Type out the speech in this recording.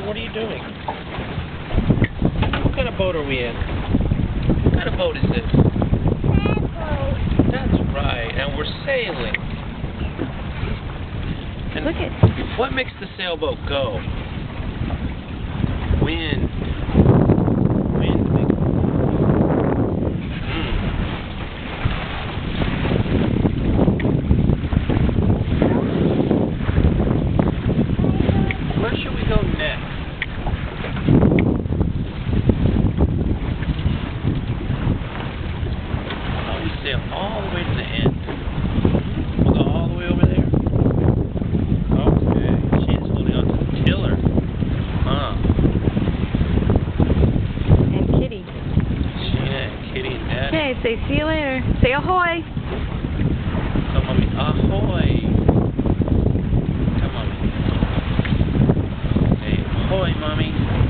what are you doing? What kind of boat are we in? What kind of boat is this? Boat. That's right, and we're sailing. And Look at. what makes the sailboat go? Wind. Wind makes. Where should we go next? Oh, we sail all the way to the end. We'll go all the way over there. Okay, she's holding on to the tiller. Huh. And Kitty. Shayna and Kitty and Daddy. Okay, say see you later. Say ahoy. Come on, ahoy. Come on. Say ahoy, Mommy.